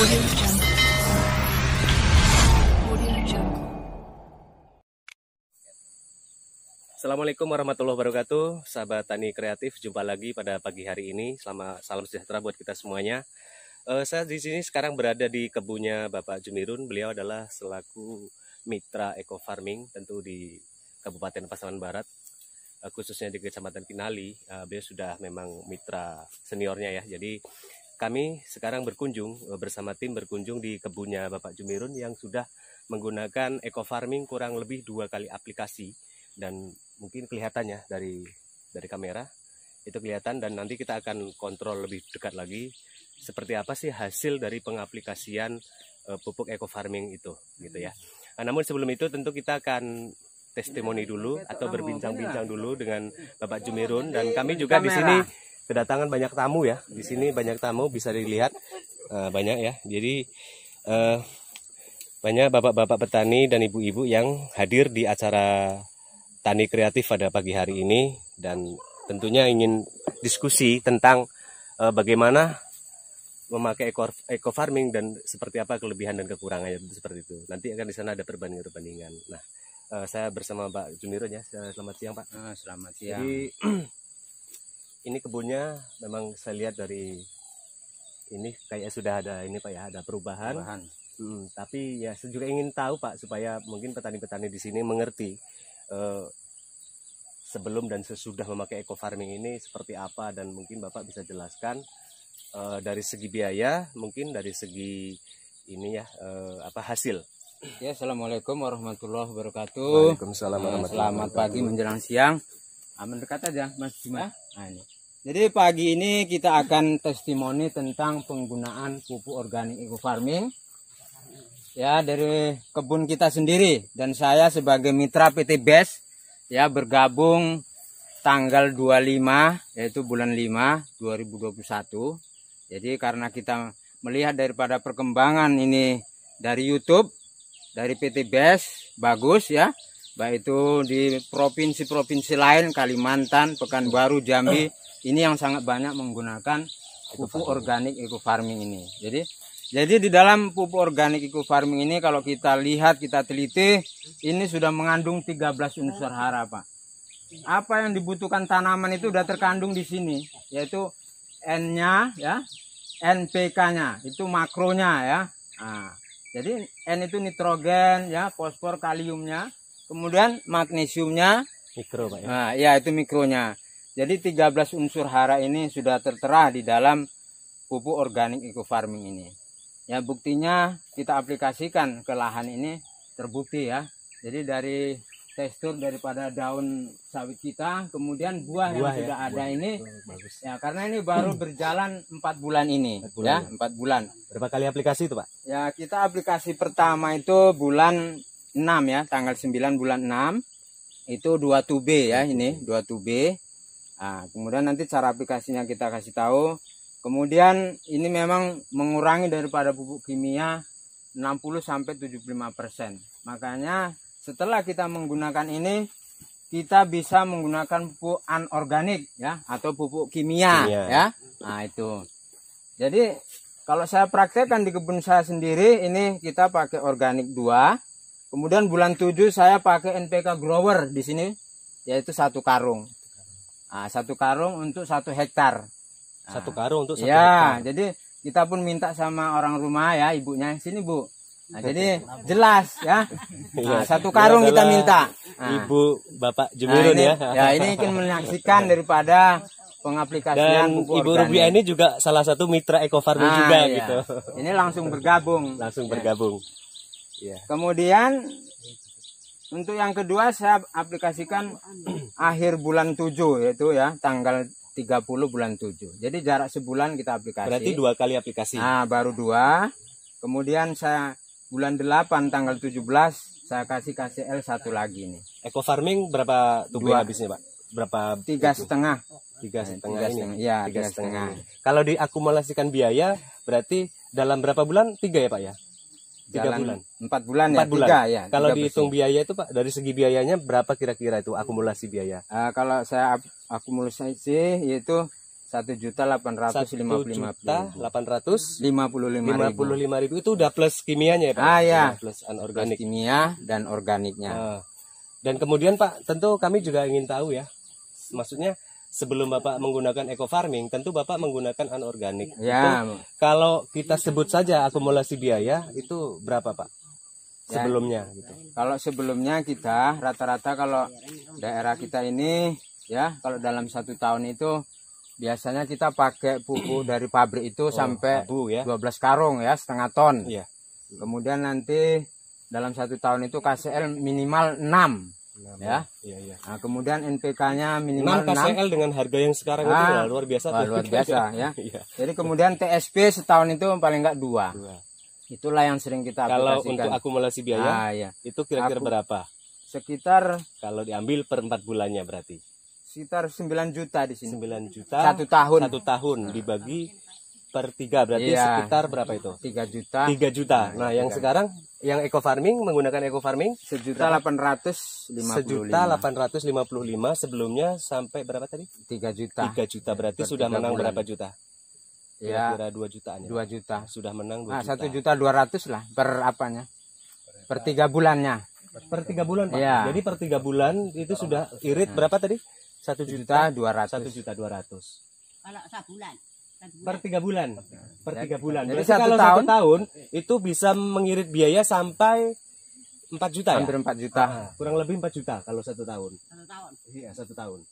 Assalamualaikum warahmatullahi wabarakatuh, sahabat tani kreatif. Jumpa lagi pada pagi hari ini. Salam sejahtera buat kita semuanya. Saya di sini sekarang berada di kebunnya Bapak Jumirun. Beliau adalah selaku mitra eco farming tentu di Kabupaten Pasaman Barat, khususnya di Kecamatan Kinali. Beliau sudah memang mitra seniornya ya. Jadi kami sekarang berkunjung bersama tim berkunjung di kebunnya Bapak Jumirun yang sudah menggunakan eco farming kurang lebih 2 kali aplikasi. Dan mungkin kelihatannya dari kamera itu kelihatan, dan nanti kita akan kontrol lebih dekat lagi seperti apa sih hasil dari pengaplikasian pupuk eco farming itu gitu ya. Namun sebelum itu tentu kita akan testimoni dulu atau berbincang-bincang dulu dengan Bapak Jumirun, dan kami juga di sini kedatangan banyak tamu ya. Di sini banyak tamu, bisa dilihat banyak ya. Jadi banyak bapak-bapak petani dan ibu-ibu yang hadir di acara Tani Kreatif pada pagi hari ini, dan tentunya ingin diskusi tentang bagaimana memakai eco farming dan seperti apa kelebihan dan kekurangannya, seperti itu. Nanti akan di sana ada perbandingan. Nah, saya bersama Pak Jumirun ya. Selamat siang Pak. Selamat siang. Jadi ini kebunnya memang saya lihat dari ini kayak sudah ada ini Pak ya, ada perubahan. Tapi ya saya juga ingin tahu Pak, supaya mungkin petani-petani di sini mengerti sebelum dan sesudah memakai eco farming ini seperti apa, dan mungkin Bapak bisa jelaskan dari segi biaya, mungkin dari segi ini ya hasil. Ya, assalamualaikum warahmatullahi wabarakatuh. Waalaikumsalam warahmatullahi Selamat pagi menjelang siang. Mendekat aja Mas Juma. Ini. Jadi pagi ini kita akan testimoni tentang penggunaan pupuk organik eco farming ya dari kebun kita sendiri, dan saya sebagai mitra PT BES ya bergabung tanggal 25 yaitu bulan 5 2021. Jadi karena kita melihat daripada perkembangan ini dari YouTube dari PT BES bagus ya, baik itu di provinsi-provinsi lain, Kalimantan, Pekanbaru, Jambi, ini yang sangat banyak menggunakan pupuk organik eco farming ini. Jadi di dalam pupuk organik eco farming ini kalau kita lihat, kita teliti, ini sudah mengandung 13 unsur hara Pak. Apa yang dibutuhkan tanaman itu sudah terkandung di sini, yaitu N-nya ya, NPK-nya, itu makronya ya. Nah, jadi N itu nitrogen ya, fosfor, kaliumnya, kemudian magnesiumnya, mikro Pak ya. Nah, ya itu mikronya. Jadi 13 unsur hara ini sudah tertera di dalam pupuk organik eco farming ini. Ya buktinya kita aplikasikan ke lahan ini terbukti ya. Jadi dari tekstur daripada daun sawit kita, kemudian buah yang sudah ada ini bagus. Ya karena ini baru berjalan 4 bulan ini 4 bulan. Ya 4 bulan. Berapa kali aplikasi itu Pak? Ya kita aplikasi pertama itu bulan 6 ya, tanggal 9 bulan 6 itu 2 tube ya, ini 2 tube. Nah, kemudian nanti cara aplikasinya kita kasih tahu. Kemudian ini memang mengurangi daripada pupuk kimia 60-75%. Makanya setelah kita menggunakan ini, kita bisa menggunakan pupuk anorganik ya, atau pupuk kimia ya. Nah itu. Jadi kalau saya praktekkan di kebun saya sendiri, ini kita pakai organik 2. Kemudian bulan 7 saya pakai NPK grower di sini, yaitu 1 karung. Nah, 1 karung untuk 1 hektar. 1 karung untuk 1 ya, hektar. Jadi kita pun minta sama orang rumah ya, ibunya, sini Bu. Nah, jadi jelas ya. Nah, 1 karung kita minta. Nah, Ibu Bapak Jumirun ini, ya. Ya, ini ingin menyaksikan daripada pengaplikasian dan pupuk Ibu organik. Rubia ini juga salah satu mitra eco farming juga iya. gitu. Ini langsung bergabung. Langsung bergabung. Ya. Kemudian untuk yang kedua saya aplikasikan akhir bulan 7 yaitu ya, tanggal 30 bulan 7. Jadi jarak sebulan kita aplikasi. Berarti 2 kali aplikasi. Nah, baru 2. Kemudian saya bulan 8 tanggal 17 saya kasih KCL 1 lagi nih. Eco farming berapa tube habisnya Pak? Berapa? 3,5. 3,5 ini. Ya, 3,5. Kalau diakumulasikan biaya berarti dalam berapa bulan? 3 ya Pak ya? 3 bulan. 4 bulan 4 ya, bulan. 3 ya. Kalau dihitung biaya itu Pak, dari segi biayanya berapa kira-kira itu akumulasi biaya? Kalau saya akumulasi yaitu 1.855.000. Itu udah plus kimianya ya Pak? Ya. Plus anorganik. Kimia dan organiknya. Dan kemudian Pak, tentu kami juga ingin tahu ya, maksudnya sebelum Bapak menggunakan eco farming, tentu Bapak menggunakan anorganik. Ya. Itu, kalau kita sebut saja akumulasi biaya, itu berapa Pak? Sebelumnya gitu. Kalau sebelumnya kita rata-rata kalau daerah kita ini ya, kalau dalam 1 tahun itu biasanya kita pakai pupuk dari pabrik itu sampai ya. 12 karung ya, setengah ton. Iya. Kemudian nanti dalam 1 tahun itu KCL minimal 6 ya. Iya. Nah, kemudian NPK-nya minimal 6 KCL dengan harga yang sekarang itu luar biasa. Luar biasa ya. Iya. Jadi kemudian TSP setahun itu paling enggak 2. Itulah yang sering kita aplikasikan. Kalau untuk akumulasi biaya, itu kira-kira berapa? Sekitar, kalau diambil per 4 bulannya berarti? Sekitar 9 juta di sini. 9 juta. 1 tahun. 1 tahun dibagi per 3 berarti sekitar berapa itu? 3 juta. 3 juta. Nah, yang sekarang yang eco farming, menggunakan eco farming 1.855.000. 1.855. Sebelumnya sampai berapa tadi? 3 juta. 3 juta berarti sudah menang berapa juta? Ya, kira-kira 2 jutaan ya. 2 juta. Sudah menang 2 juta. 1.200.000 lah per apanya? Per 3 bulannya. Per 3 bulan Pak. Ya. Jadi per 3 bulan itu sudah irit berapa tadi? 1.200.000. 1.200.000. Kalau sebulan. Per 3 bulan. Per 3 bulan. Jadi Berarti kalau 1 tahun itu bisa mengirit biaya sampai 4 juta ya? Hampir 4 juta. Kurang lebih 4 juta kalau 1 tahun. 1 tahun. Iya, 1 tahun.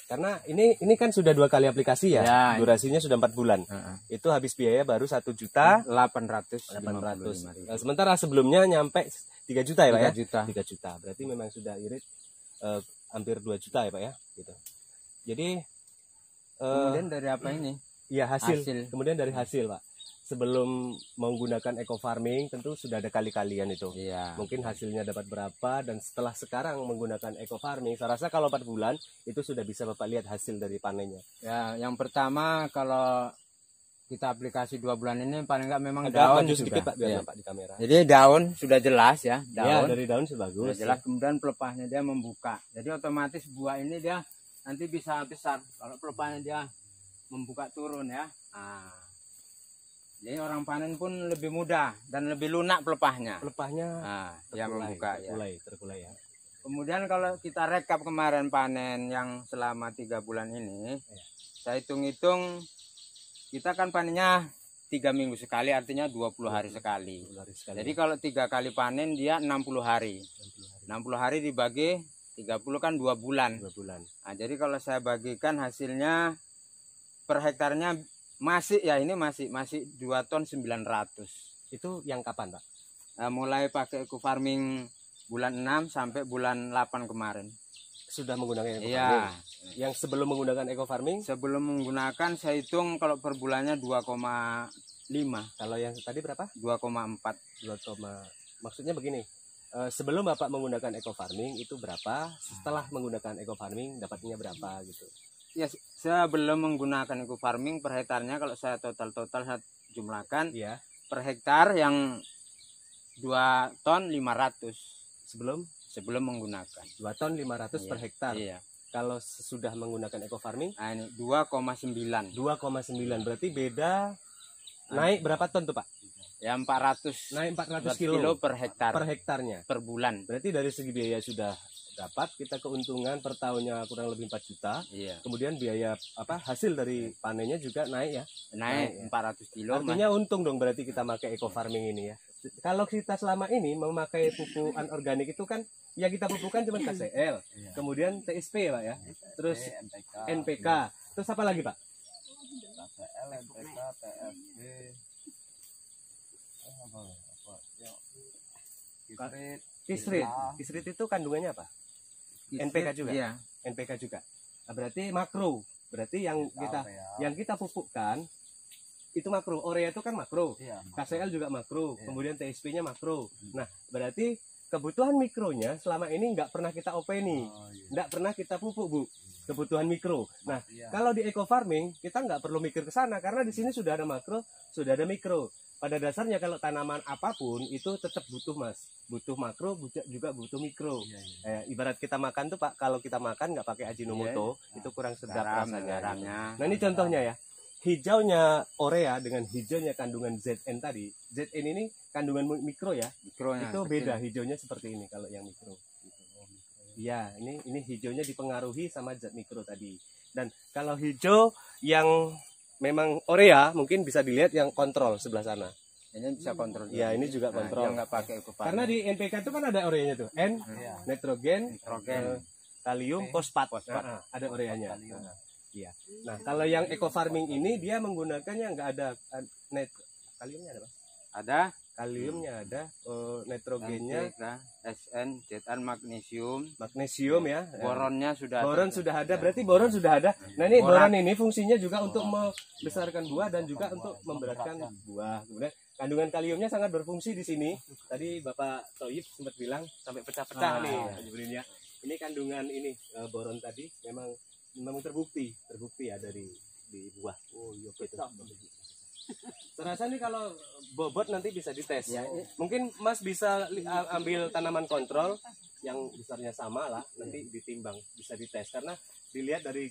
Karena ini kan sudah 2 kali aplikasi ya. Durasinya sudah 4 bulan. Itu habis biaya baru 1.855.000. Nah, sementara sebelumnya nyampe 3 juta ya Pak ya? 3 juta. Berarti memang sudah irit hampir 2 juta ya Pak ya, gitu. Jadi kemudian dari apa ini? Ya hasil. Kemudian dari hasil Pak. Sebelum menggunakan eco farming tentu sudah ada kali-kalian itu. Mungkin hasilnya dapat berapa, dan setelah sekarang menggunakan eco farming, saya rasa kalau 4 bulan itu sudah bisa Bapak lihat hasil dari panennya. Ya, yang pertama kalau kita aplikasi 2 bulan ini paling enggak memang agak daun maju juga. Sedikit Pak biar Pak di kamera. Jadi daun sudah jelas ya, daun. Ya, dari daun sudah bagus. Sudah jelas, kemudian pelepahnya dia membuka. Jadi otomatis buah ini dia nanti bisa besar kalau pelepahnya dia membuka turun ya. Nah, jadi orang panen pun lebih mudah dan lebih lunak pelepahnya. Pelepahnya yang membuka terkulai ya. Kemudian kalau kita rekap kemarin panen yang selama 3 bulan ini, saya hitung-hitung kita kan panennya 3 minggu sekali, artinya 20 hari sekali. Jadi kalau 3 kali panen dia 60 hari. 60 hari dibagi 30 kan 2 bulan. 2 bulan. Nah, jadi kalau saya bagikan hasilnya per hektarnya masih 2 ton 900. Itu yang kapan Pak? Mulai pakai eco farming bulan 6 sampai bulan 8 kemarin. Sudah menggunakan eco farming? Yang sebelum menggunakan eco farming? Sebelum menggunakan saya hitung kalau per bulannya 2,5. Kalau yang tadi berapa? 2,4. Maksudnya begini, sebelum Bapak menggunakan eco farming itu berapa? Setelah menggunakan eco farming dapatnya berapa gitu? Ya, sebelum menggunakan eco farming per hektarnya kalau saya total saya jumlahkan per hektar yang 2 ton 500 sebelum menggunakan. 2 ton 500 per hektar. Iya. Kalau sudah menggunakan eco farming? Nah, ini 2,9. 2,9 berarti beda naik berapa ton tuh Pak? Ya 400. Naik 400 kilo per hektar. Per hektarnya. Per bulan. Berarti dari segi biaya sudah dapat, kita keuntungan per tahunnya kurang lebih 4 juta. Kemudian biaya hasil dari panennya juga naik ya. Naik 400 kilo. Artinya untung dong berarti kita pakai eco farming ini ya. Kalau kita selama ini memakai pupuk anorganik itu kan yang kita pupukkan cuma KCL, kemudian TSP ya Pak ya. Terus NPK. Terus apa lagi Pak? KCL, NPK, TSP. Kisrit itu kandungannya apa? NPK juga. Iya. NPK juga. Nah, berarti makro. Berarti yang kita pupukkan itu makro. Urea itu kan makro. KCL juga makro. Kemudian TSP-nya makro. Nah, berarti kebutuhan mikronya selama ini nggak pernah kita openi. Nggak pernah kita pupuk, Bu. Kebutuhan mikro. Nah, kalau di eco farming kita nggak perlu mikir ke sana karena di sini sudah ada makro, sudah ada mikro. pada dasarnya kalau tanaman apapun itu tetap butuh mas, butuh makro juga butuh mikro. Ibarat kita makan tuh Pak, kalau kita makan nggak pakai Ajinomoto itu kurang sedap rasanya. garamnya. Nah ini contohnya ya, hijaunya Orea dengan hijaunya kandungan ZN tadi. ZN ini kandungan mikro ya, Mikronya itu kecil. beda hijaunya seperti ini kalau yang mikro. Ya, ini hijaunya dipengaruhi sama zat mikro tadi. Dan kalau hijau yang memang Orea mungkin bisa dilihat yang kontrol sebelah sana. Ini bisa kontrol. Ya, ini juga Nah, kontrol. yang nggak pakai Eco Karena Farming. di NPK itu kan ada Oreanya tuh, N, nitrogen, Nitrogen. kalium, fosfat. Fosfat. Ada Oreanya. Iya. Nah, kalau yang eco farming ini dia menggunakannya nggak ada kaliumnya ada, Pak? Ada Kaliumnya ada, nitrogennya, NPK, SN, ZN, magnesium, magnesium ya. boronnya sudah Boron ada. sudah ada, berarti boron sudah ada. Nah ini Borak. boron ini fungsinya juga untuk membesarkan buah dan juga untuk memberatkan buah. Kemudian kandungan kaliumnya sangat berfungsi di sini. Tadi Bapak Toyib sempat bilang sampai pecah-pecah nih, Haji Brun ya. Ini kandungan ini boron tadi memang terbukti ya di buah. Oh iya pecah. Terasa nih kalau bobot nanti bisa dites. Ya, Mungkin Mas bisa ambil tanaman kontrol yang besarnya sama lah, nanti ditimbang, bisa dites karena dilihat dari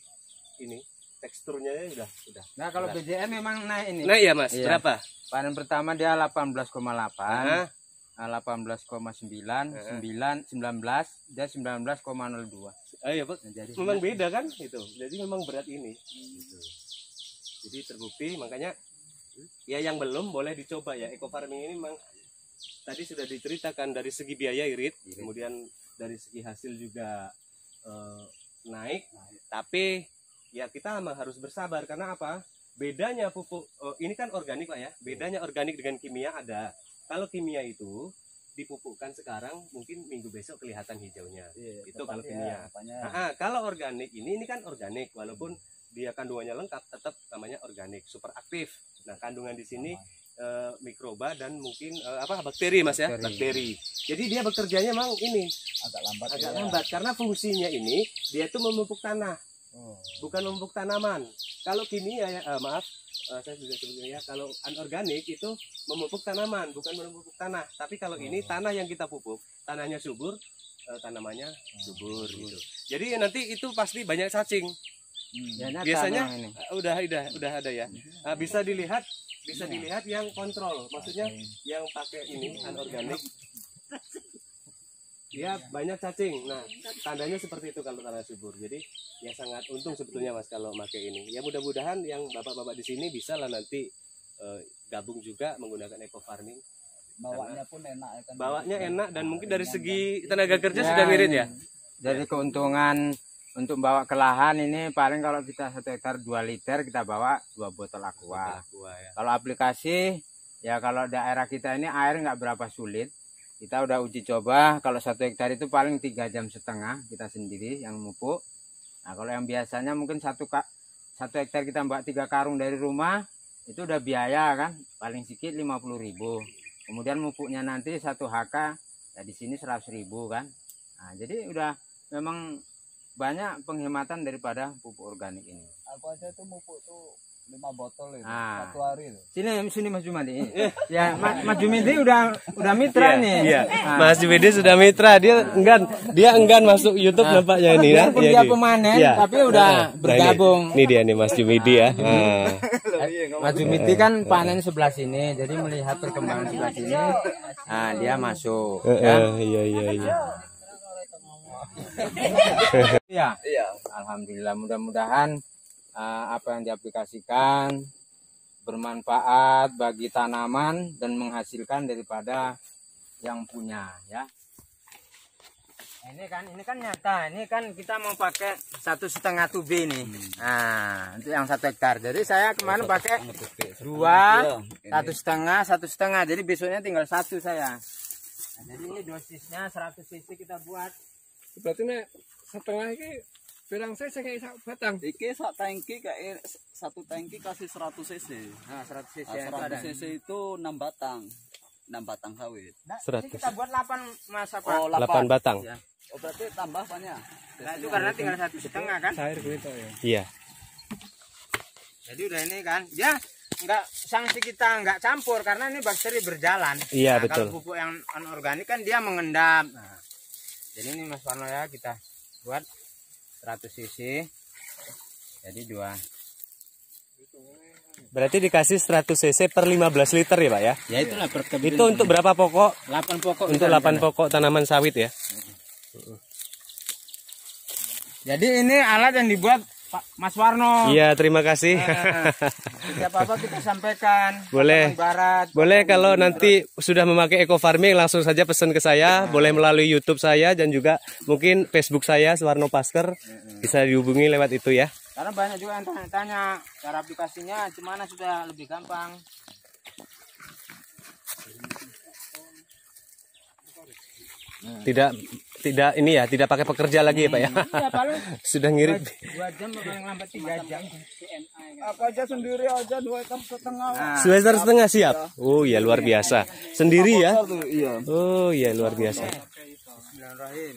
ini teksturnya ya sudah. Nah, kalau BJM memang naik ini. Nah iya Mas, Iya. berapa? Panen pertama dia 18,8, Ah, 18,9, 19, dia 19,02. iya Pak. Nah, jadi Memang beda kan itu. Jadi memang berat ini. Gitu. Jadi terbukti makanya ya yang belum boleh dicoba ya. Eco farming ini memang tadi sudah diceritakan dari segi biaya irit, kemudian dari segi hasil juga naik, tapi ya kita memang harus bersabar karena apa? Bedanya pupuk ini kan organik Pak ya. Bedanya organik dengan kimia ada. Kalau kimia itu dipupukkan sekarang mungkin minggu besok kelihatan hijaunya. Itu kalau kimia. Kalau organik ini kan organik walaupun dia kandungannya lengkap tetap namanya organik super aktif. Nah, kandungan di sini mikroba dan mungkin bakteri Mas ya, bakteri. Jadi dia bekerjanya memang ini agak lambat karena fungsinya ini dia tuh memupuk tanah. Bukan memupuk tanaman. Kalau kimia ya saya juga sebutnya ya, kalau anorganik itu memupuk tanaman, bukan memupuk tanah. Tapi kalau ini tanah yang kita pupuk, tanahnya subur, tanamannya subur gitu. Jadi nanti itu pasti banyak cacing. Ya, nyata Biasanya memang ini. udah ada ya. Bisa dilihat yang kontrol, maksudnya yang pakai ini anorganik. Ya banyak cacing. Nah, tandanya seperti itu kalau tanah subur. Jadi ya sangat untung sebetulnya Mas kalau pakai ini. Ya mudah-mudahan yang bapak-bapak di sini bisa lah nanti gabung juga menggunakan eco farming. Bawanya pun enak ya kan. Bawanya enak dan mungkin dari segi tenaga kerja Ya, sudah mirip ya. Jadi keuntungan untuk bawa ke lahan ini paling kalau kita 1 hektar 2 liter kita bawa 2 botol aqua. Ya. Kalau aplikasi ya kalau daerah kita ini air nggak berapa sulit. Kita udah uji coba kalau 1 hektar itu paling 3,5 jam kita sendiri yang mupuk. Nah kalau yang biasanya mungkin 1 hektar kita bawa 3 karung dari rumah itu udah biaya kan paling sedikit 50.000. Kemudian mupuknya nanti 1 HK ya di sini 100.000 kan. Nah jadi udah memang banyak penghematan daripada pupuk organik ini. Aku aja tuh mupuk tuh 5 botol itu Ah. 1 hari itu. Sini Mas Jumadi. Ya Mas Jumadi udah mitra nih. Iya. Ah. Mas Jumedi sudah mitra, dia enggan masuk YouTube nampaknya ini ya. Biarpun dia pemanen tapi udah bergabung. Ini dia nih Mas Jumedi ya. Mas Jumadi kan panen sebelah sini, jadi melihat perkembangan sebelah sini. Nah, dia masuk. Iya. Iya. Alhamdulillah mudah-mudahan apa yang diaplikasikan bermanfaat bagi tanaman dan menghasilkan daripada yang punya ya. Ini kan nyata. Ini kan kita mau pakai 1,5 tubi nih. Nah, untuk yang 1 hektar. Jadi saya kemarin pakai 2, 1,5. Jadi besoknya tinggal 1 saya. Nah, jadi ini dosisnya 100 cc kita buat. Berarti nek setengah iki pirang saya kayak batang. Iki sak tangki kayak 1 tangki kasih 100 cc. Nah, 100 cc Nah, itu ada. 100 cc itu 6 batang. 6 batang sawit. Nah, 100. ini kita buat 8 masa Pak. Oh, 8 batang. Ya. Oh, berarti tambah banyak. Nah, itu karena tinggal 1,5 kan. Cair gitu ya. Iya. Jadi udah ini kan. Ya, nggak sanksi kita nggak campur karena ini bakteri berjalan. Iya, Nah, betul. kalau pupuk yang anorganik kan dia mengendap. Nah, jadi ini Mas Warno ya kita buat 100 cc. Jadi 2. Berarti dikasih 100 cc per 15 liter ya Pak ya? Ya itulah per kebun. Itu untuk berapa pokok? 8 pokok. Untuk 8 pokok tanaman sawit ya? Jadi ini alat yang dibuat Pak Mas Warno. Iya, terima kasih. Tidak apa-apa kita sampaikan. Boleh. Teman Barat. Boleh kalau nanti sudah memakai eco farming langsung saja pesan ke saya, boleh melalui YouTube saya dan juga mungkin Facebook saya Suwarno Pasker, bisa dihubungi lewat itu ya. Karena banyak juga yang tanya-tanya cara aplikasinya gimana sudah lebih gampang. Tidak ini ya, tidak pakai pekerja lagi ya Pak ya. Iya, paling Sudah ngirit. 2 jam paling lambat 3 jam. Aku aja sendiri aja 2,5 hektar. Semester setengah siap. Oh ya luar biasa. Sendiri ya? Iya. Oh ya luar biasa. Bismillahirrahmanirrahim.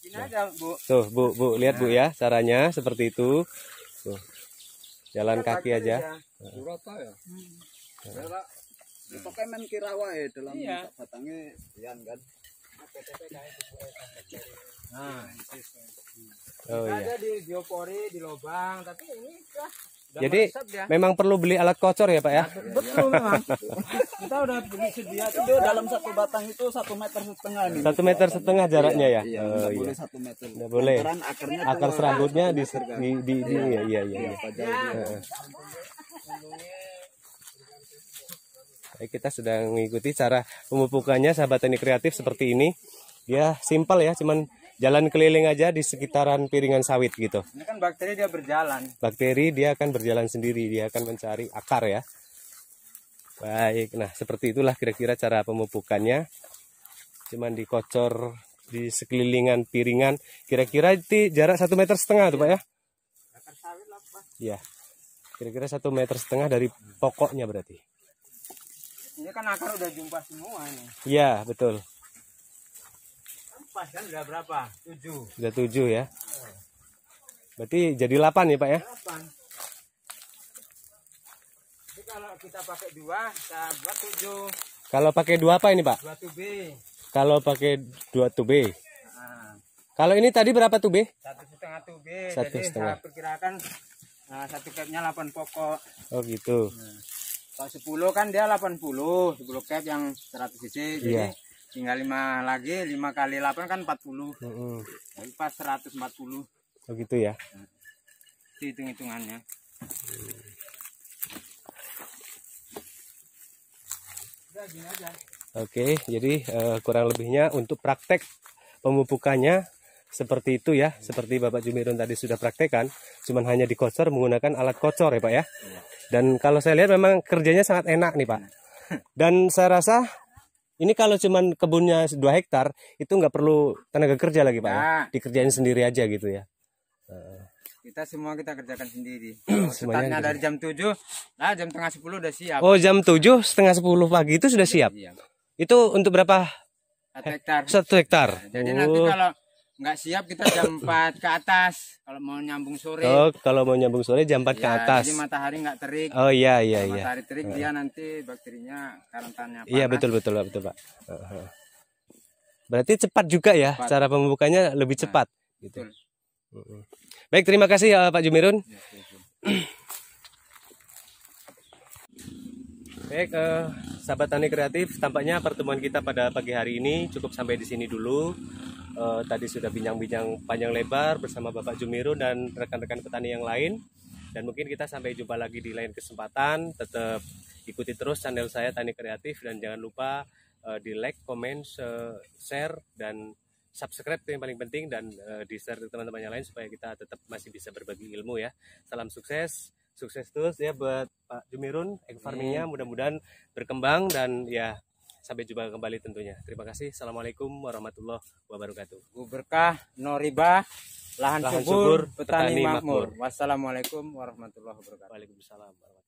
Ini aja, Bu. Tuh Bu, lihat Bu ya caranya seperti itu. Tuh. Jalan kaki aja. Surata ya. Pakai men kira wae dalam Iya. batangnya yan kan. Nah, Oh iya. ada di biopori di lubang, tapi ini udah Jadi meresap dia. memang perlu beli alat kocor ya Pak ya? Betul memang. Kita udah beli sedia Itu dalam satu batang itu 1,5 meter ini. 1,5 meter jaraknya ya? Iya, Oh nggak iya. boleh 1 meter. Nggak boleh. Lantaran akarnya Akar keluar. serabutnya di iya iya iya. Heeh. Baik, kita sedang mengikuti cara pemupukannya sahabat tani kreatif seperti ini. Dia simpel ya, cuman jalan keliling aja di sekitaran piringan sawit gitu. Ini kan bakteri dia berjalan. Bakteri dia akan berjalan sendiri, dia akan mencari akar ya. Baik, nah seperti itulah kira-kira cara pemupukannya. Cuman dikocor di sekelilingan piringan. Kira-kira itu jarak 1,5 meter tuh Pak ya? Akar sawit lah, Pak. Iya. Kira-kira 1,5 meter dari pokoknya berarti. Ini kan akar udah jumpa semua ini. Iya, betul. Pas kan udah berapa? 7. Sudah 7 ya. Berarti jadi 8 ya Pak ya? 8. Jadi kalau kita pakai 2, kita buat 7. Kalau pakai 2 apa ini Pak? 2 tube. Kalau pakai 2 tube. Nah, Kalau ini tadi berapa tube? 1,5 tube. 1,5. Jadi saya perkirakan satu capnya 8 pokok. Oh gitu. Kalau 10 kan dia 80, 10 cap yang 100 cc. Jadi Iya. tinggal 5 lagi, 5 kali 8 kan 40. Mm-mm. Jadi pas 140. Oh gitu ya. Itu hitung-hitungannya. Udah gini aja. Oke, jadi kurang lebihnya untuk praktek pemupukannya seperti itu ya. Seperti Bapak Jumirun tadi sudah praktekkan, cuman hanya dikocor menggunakan alat kocor ya Pak ya. Dan kalau saya lihat memang kerjanya sangat enak nih Pak. Dan saya rasa ini kalau cuman kebunnya 2 hektar itu nggak perlu tenaga kerja lagi Pak ya. Ya. Dikerjain sendiri aja gitu ya. Kita semua kita kerjakan sendiri. Semuanya Startnya dari jam 7, nah jam tengah 10 udah siap. Oh jam 7 setengah 10 pagi itu sudah siap. Iya. Itu untuk berapa? 1 hektar. 1 hektar. Jadi nanti kalau nggak siap kita jam 4 ke atas. Kalau mau nyambung sore. Oh kalau mau nyambung sore jam 4 ke Ya, atas. Jadi matahari nggak terik. Oh iya iya iya. Matahari terik dia nanti bakterinya karantinanya panas. Iya betul Pak. Berarti cepat juga ya Cepat. cara pembukannya lebih cepat gitu. Betul. Baik, terima kasih ya Pak Jumirun. Baik, sahabat tani kreatif, tampaknya pertemuan kita pada pagi hari ini cukup sampai di sini dulu. Tadi sudah bincang-bincang panjang lebar bersama Bapak Jumirun dan rekan-rekan petani yang lain. Dan mungkin kita sampai jumpa lagi di lain kesempatan. Tetap ikuti terus channel saya Tani Kreatif dan jangan lupa di like, comment, share dan subscribe itu yang paling penting dan di share ke teman-teman yang lain supaya kita tetap masih bisa berbagi ilmu ya. Salam sukses, sukses terus ya buat Pak Jumirun, egg farmingnya mudah-mudahan berkembang dan ya sampai jumpa kembali tentunya. Terima kasih. Assalamualaikum warahmatullahi wabarakatuh. Berkah, no riba, lahan Lahan subur, subur, petani petani makmur. makmur. Wassalamualaikum warahmatullahi wabarakatuh. Waalaikumsalam warahmatullahi wabarakatuh.